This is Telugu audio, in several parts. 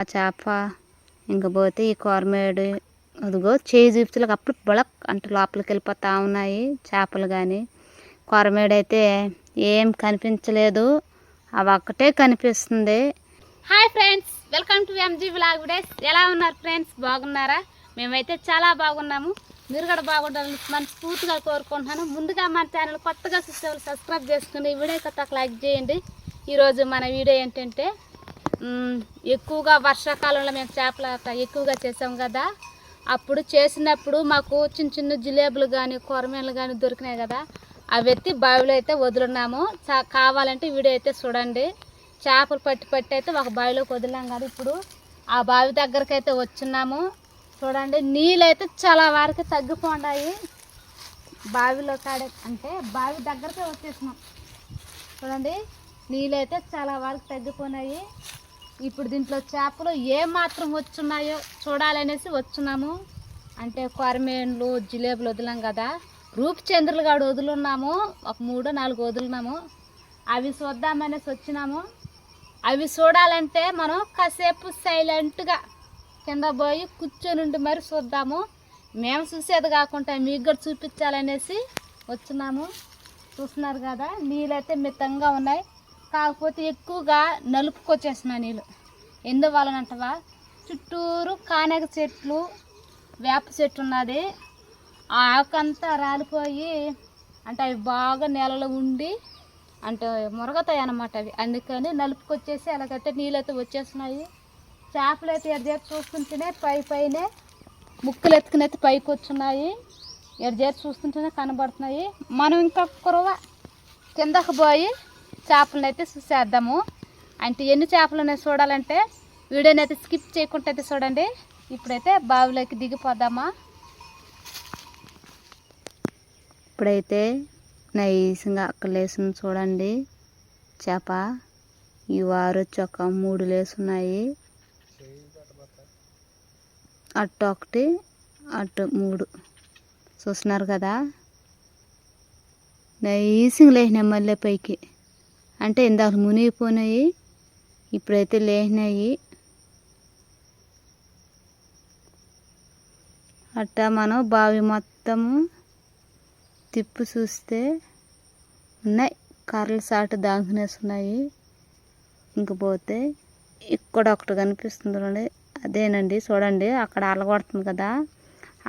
ఆ చేప ఇంకపోతే ఈ కొరమేడు అదిగో చేయి చూపుతులకు అప్పుడు బొళక్ అంటే లోపలికి వెళ్ళిపోతా ఉన్నాయి చేపలు. కానీ కొరమేడు అయితే ఏం కనిపించలేదు, అవి ఒక్కటే కనిపిస్తుంది. Hi friends, welcome to MG vlog videos. ఎలా ఉన్నారు ఫ్రెండ్స్, బాగున్నారా? మేమైతే చాలా బాగున్నాము. మీరు కూడా బాగుండాలని మనస్ఫూర్తిగా కోరుకుంటున్నాను. ముందుగా మన ఛానల్ కొత్తగా చూసేవాళ్ళు సబ్స్క్రైబ్ చేసుకుని వీడియో కొత్త లైక్ చేయండి. ఈరోజు మన వీడియో ఏంటంటే ఎక్కువగా వర్షాకాలంలో మేము చేపల ఎక్కువగా చేసాం కదా, అప్పుడు చేసినప్పుడు మాకు చిన్న చిన్న జిలేబులు కానీ కొరమేలు కానీ దొరికినాయి కదా, అవి ఎత్తి బావిలో అయితే వదులున్నాము. కావాలంటే వీడియో అయితే చూడండి. చేపలు పట్టి అయితే ఒక బావిలోకి వదిలాం కదా, ఇప్పుడు ఆ బావి దగ్గరికి అయితే వచ్చున్నాము. చూడండి, నీళ్ళు అయితే చాలా వరకు తగ్గిపోండాయి. బావిలో కాడే అంటే బావి దగ్గరకే వచ్చేసినాం. చూడండి, నీళ్ళు అయితే చాలా వరకు తగ్గిపోయినాయి. ఇప్పుడు దీంట్లో చేపలు ఏమాత్రం వచ్చున్నాయో చూడాలనేసి వచ్చున్నాము. అంటే కొరమేన్లు జిలేబులు వదిలాం కదా, రూపచంద్రులు కాడ వదులున్నాము, ఒక 3-4 వదులున్నాము. అవి చూద్దామనేసి వచ్చినాము. అవి చూడాలంటే మనం కాసేపు సైలెంట్గా కింద పోయి కూర్చొని ఉండి మరి చూద్దాము. మేము చూసేది కాకుండా మీకు కూడా చూపించాలనేసి వచ్చినాము. చూస్తున్నారు కదా, నీళ్ళైతే మితంగా ఉన్నాయి, కాకపోతే ఎక్కువగా నలుపుకొచ్చేస్తున్నాయి నీళ్ళు. ఎందువలనంటవా, చుట్టూరు కానగ చెట్లు వేప చెట్టు ఉన్నది. ఆ ఆకంతా రాలిపోయి అంటే అవి బాగా నేలలో ఉండి అంటే మురగతాయి అన్నమాట అవి. అందుకని నలుపుకొచ్చేసి అలాగైతే నీళ్ళైతే వచ్చేస్తున్నాయి. చేపలు అయితే ఎడజేరు చూస్తుంటేనే పైనే ముక్కలు ఎత్తుకునైతే పైకి వచ్చున్నాయి. ఎడజేరు చూస్తుంటేనే కనబడుతున్నాయి. మనం ఇంకొక రవ్వ కిందకు పోయి చేపలను అయితే చూసేద్దాము. అంటే ఎన్ని చేపలు ఉన్నాయి చూడాలంటే వీడియోని అయితే స్కిప్ చేయకుండా అయితే చూడండి. ఇప్పుడైతే బావిలోకి దిగిపోదామా. ఇప్పుడైతే నైస్గా అక్కడ లేసుని చూడండి చేప. ఈ వారు వచ్చి ఒక 3 లేసున్నాయి, అటు ఒకటి అటు 3 చూస్తున్నారు కదా. నైస్గా లేచినాయి మళ్ళీ పైకి, అంటే ఇందాక మునిగిపోయినాయి, ఇప్పుడైతే లేచినాయి. అట్టా మనం బావి మొత్తము తిప్పి చూస్తే ఉన్నాయి, కర్రల సాటు దాంకునేస్తున్నాయి. ఇంకపోతే ఇక్కడ ఒకటి కనిపిస్తుంది చూడండి, అదేనండి. చూడండి అక్కడ అలగొడుతుంది కదా,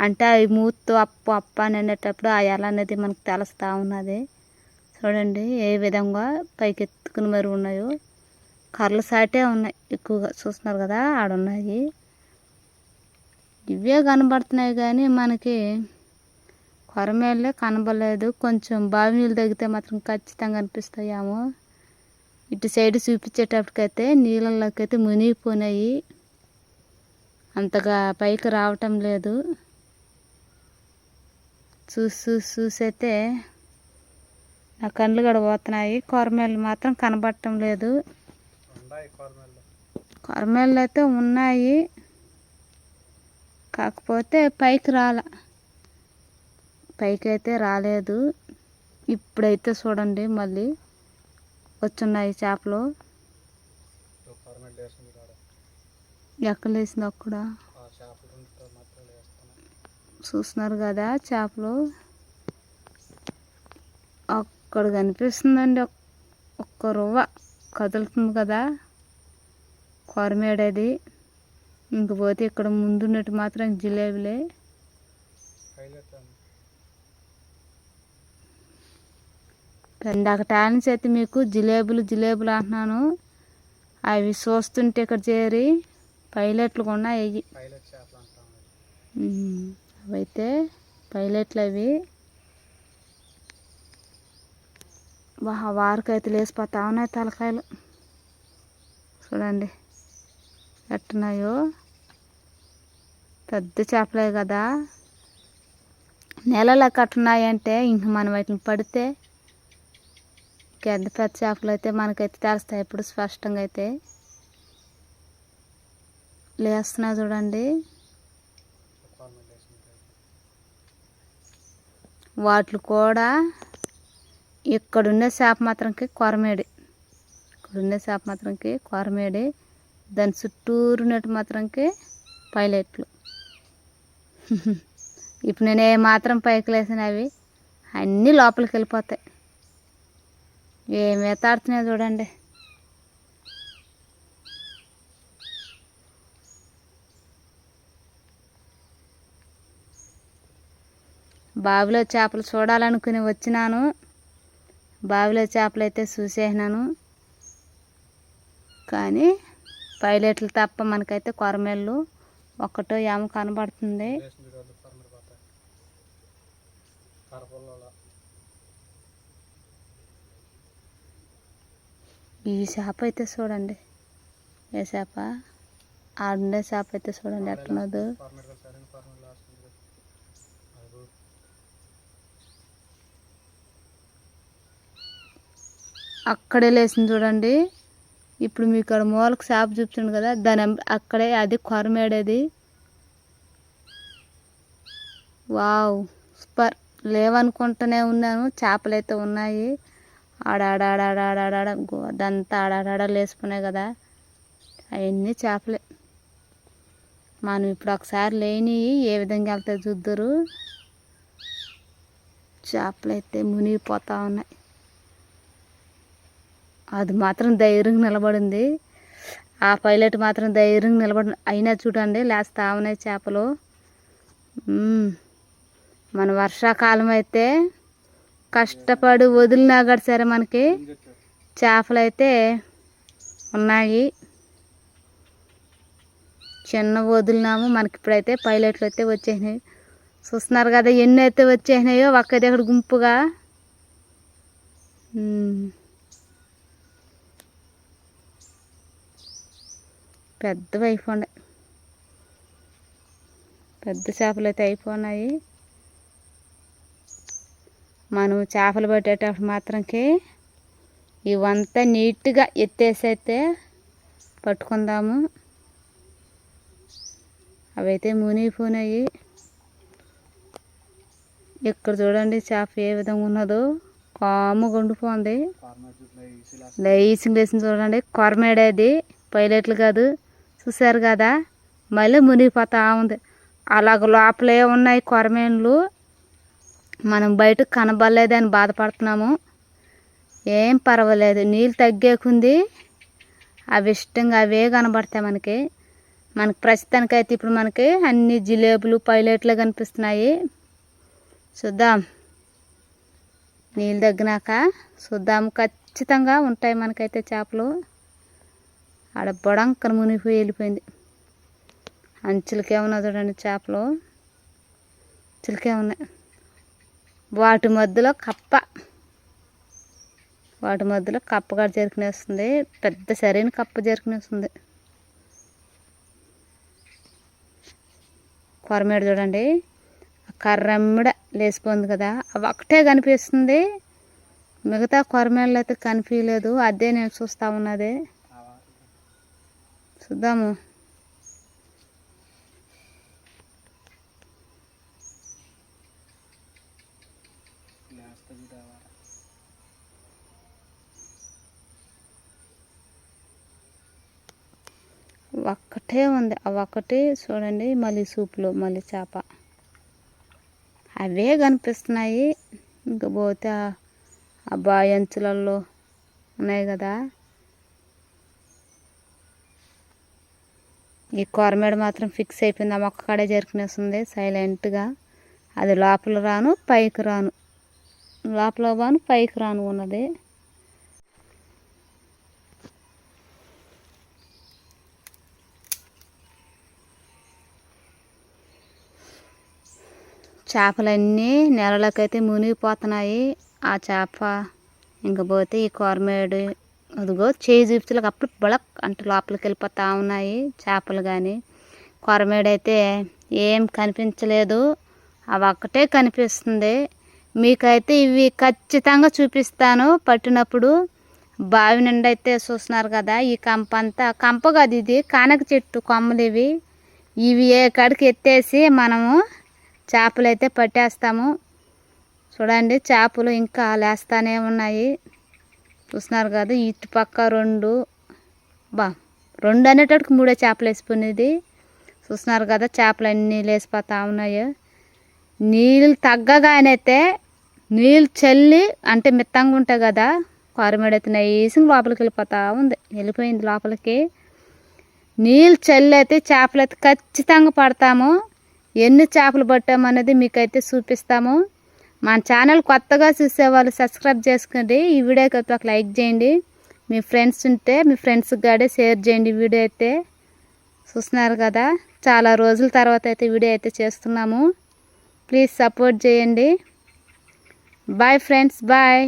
అంటే అవి మూతో అప్ప అని అనేటప్పుడు ఆ ఎల అనేది మనకు తెలుస్తూ ఉన్నది. చూడండి ఏ విధంగా పైకి ఎత్తుకుని మరి ఉన్నాయో, కర్రల సాటే ఉన్నాయి ఎక్కువగా. చూస్తున్నారు కదా, ఆడున్నాయి. ఇవే కనబడుతున్నాయి కానీ మనకి కొరమేళ్ళే కనబడలేదు. కొంచెం బావి నీళ్ళు తగ్గితే మాత్రం ఖచ్చితంగా కనిపిస్తాయేమో. ఇటు సైడ్ చూపించేటప్పటికైతే నీళ్ళలోకి అయితే మునిగిపోయినాయి, అంతగా పైకి రావటం లేదు. చూసైతే నా కళ్ళు కూడా పోతున్నాయి. కొరమేళ్ళు మాత్రం కనబడటం లేదు. కొరమేళ్ళు అయితే ఉన్నాయి, కాకపోతే పైకి అయితే రాలేదు. ఇప్పుడైతే చూడండి మళ్ళీ వచ్చున్నాయి చేపలు. ఎక్కడ వేసింది అక్కడ చూస్తున్నారు కదా చేపలు. అక్కడ కనిపిస్తుందండి ఒక్క రవ్వ కదులుతుంది కదా కొరమేడది. ఇంకపోతే ఇక్కడ ముందున్నట్టు మాత్రం జిలేబులే. ఇందాక టాన్స్ అయితే మీకు జిలేబులు అంటున్నాను, అవి చూస్తుంటే ఇక్కడ చేరి పైలెట్లు కూడా అవి. అవైతే పైలెట్లు అవి. వారికైతే లేసిపోతా ఉన్నాయి తలకాయలు. చూడండి ఎట్టున్నాయో, పెద్ద చేపలే కదా. నెలలో కట్టున్నాయంటే ఇంక మనం వాటిని పడితే పెద్ద పెద్ద చేపలు అయితే మనకైతే తెలుస్తాయి. ఇప్పుడు స్పష్టంగా అయితే లేస్తున్నాయి చూడండి. వాటిలు కూడా ఇక్కడున్న చేప మాత్రంకి కొరమేడి, దాని చుట్టూరున్నట్టు మాత్రంకి పైలెట్లు. ఇప్పుడు నేను ఏ మాత్రం పైకి లేసిన అవి అన్నీ లోపలికి వెళ్ళిపోతాయి. ఏమి ఎత్తాడుతున్నాయి చూడండి. బావిలో చేపలు చూడాలనుకుని వచ్చినాను. బావిలో చేపలు అయితే చూసేసినాను, కానీ పైలెట్లు తప్ప మనకైతే కొరమేళ్ళు ఒక్కటో ఏమో కనబడుతుంది. ఈ చేప అయితే చూడండి, ఏ చేప ఆడుండే చేప అయితే చూడండి ఎట్లున్నదో. అక్కడే లేచింది చూడండి. ఇప్పుడు మీకు ఇక్కడ మూలకు చేప చూపుతుంది కదా, దాని అక్కడే అది కొరమేడేది. Wow super. లేవనుకుంటూనే ఉన్నాను, చేపలు అయితే ఉన్నాయి. ఆడాడాడాడాడాడ అదంతా ఆడాడాడ లేసుకున్నాయి కదా, అవన్నీ చేపలే. మనం ఇప్పుడు ఒకసారి లేని ఏ విధంగా వెళ్తాయి చూద్దరు. చేపలు అయితే మునిగిపోతూ ఉన్నాయి. అది మాత్రం ధైర్యంగా నిలబడింది. ఆ పైలట్ మాత్రం ధైర్యంగా నిలబడి అయినా చూడండి లేస్తా ఉన్నాయి చేపలు. మన వర్షాకాలం అయితే కష్టపడి వదిలినా కూడా సరే మనకి చేపలు అయితే ఉన్నాయి. చిన్న వదిలినాము, మనకి ఇప్పుడైతే పైలట్లు అయితే వచ్చేసినాయి. చూస్తున్నారు కదా ఎన్ని అయితే వచ్చేసినాయో ఒక్క దగ్గర గుంపుగా. పెద్దవి అయిపోయినాయి, పెద్ద చేపలు అయితే అయిపోయినాయి. మనం చేపలు పట్టేటప్పుడు మాత్రంకి ఇవంతా నీట్గా ఎత్తేసి అయితే పట్టుకుందాము. అవైతే మునిగిపోయినాయి. ఇక్కడ చూడండి చేప ఏ విధంగా ఉన్నదో, కాముగా ఉండిపోయింది. లేచింది చూడండి, కొరమేడేది, పైలెట్లు కాదు. చూసారు కదా మళ్ళీ మునిగిపోతా ఉంది. అలాగ లోపలే ఉన్నాయి కొరమేన్లు. మనం బయటకు కనబడలేదని బాధపడుతున్నాము. ఏం పర్వాలేదు, నీళ్ళు తగ్గేకుంది. అవి ఇష్టంగా అవే కనబడతాయి మనకి. ప్రస్తుతానికైతే ఇప్పుడు మనకి అన్ని జిలేబులు పైలెట్లే కనిపిస్తున్నాయి. చూద్దాం, నీళ్ళు తగ్గినాక చూద్దాము. ఖచ్చితంగా ఉంటాయి మనకైతే చేపలు. ఆడ బొడంకర మునిగిపోయి వెళ్ళిపోయింది. అంచులకే ఉన్నాయి చూడండి చేపలు, అంచులకే ఉన్నాయి. వాటి మధ్యలో కప్ప, వాటి మధ్యలో కప్పగా జరుకునేస్తుంది. పెద్ద సరైన కప్ప జరుకునేస్తుంది. కొరమేడు చూడండి కర్రమ్మిడ లేసిపోయింది కదా, అవి ఒకటే కనిపిస్తుంది. మిగతా కొరమేళ్ళు అయితే కనిపించలేదు. అదే నేను చూస్తూ ఉన్నది. చూద్దాము. ఒక్కటే ఉంది, అవి ఒక్కటే చూడండి. మళ్ళీ సూపులో మళ్ళీ చేప అవే కనిపిస్తున్నాయి. ఇంకా పోతే ఆ బావి అంచులలో ఉన్నాయి కదా. ఈ కొరమేడ మాత్రం ఫిక్స్ అయిపోయింది. ఆ మొక్క కాడే జరుకునేస్తుంది సైలెంట్గా. అది లోపల రాను పైకి రాను, లోపల రాను పైకి రాను ఉన్నది. చేపలన్నీ నెలలకైతే మునిగిపోతున్నాయి. ఆ చేప ఇంకా పోతే ఈ కొరమేడు అదిగో చేయి చూపుతులకు అప్పుడు బొళక్ అంటే లోపలికి వెళ్ళిపోతూ ఉన్నాయి చేపలు. కానీ కొరమేడైతే ఏం కనిపించలేదు, అవి ఒక్కటే కనిపిస్తుంది. మీకైతే ఇవి ఖచ్చితంగా చూపిస్తాను పట్టినప్పుడు. బావి నుండి అయితే చూస్తున్నారు కదా, ఈ కంప అంతా కంప కాదు, ఇది కానక చెట్టు కొమ్మలు ఇవి. ఇవి ఏ కాడికి ఎత్తేసి మనము చేపలు అయితే పట్టేస్తాము. చూడండి చేపలు ఇంకా లేస్తానే ఉన్నాయి. చూస్తున్నారు కదా, ఇటు పక్క 2 అనేటట్టుకు 3 చేపలు వేసిపోయినది. చూస్తున్నారు కదా చేపలు అన్నీ లేసిపోతా ఉన్నాయో. నీళ్ళు తగ్గగానైతే నీళ్ళు చల్లి అంటే మిత్తంగా ఉంటాయి కదా, కొరమేడు అయితే నైసింగ్ లోపలికి వెళ్ళిపోయింది లోపలికి. నీళ్ళు చల్లి అయితే చేపలు అయితే ఖచ్చితంగా పడతాము. ఎన్ని చేపలు పట్టామనేది మీకైతే చూపిస్తాము. మన ఛానల్ కొత్తగా చూసేవాళ్ళు సబ్స్క్రైబ్ చేసుకోండి. ఈ వీడియోకి అయితే ఒక లైక్ చేయండి. మీ ఫ్రెండ్స్ ఉంటే మీ ఫ్రెండ్స్కి కూడా షేర్ చేయండి. వీడియో అయితే చూస్తున్నారు కదా, చాలా రోజుల తర్వాత అయితే వీడియో అయితే చేస్తున్నాము. ప్లీజ్ సపోర్ట్ చేయండి. Bye friends, bye.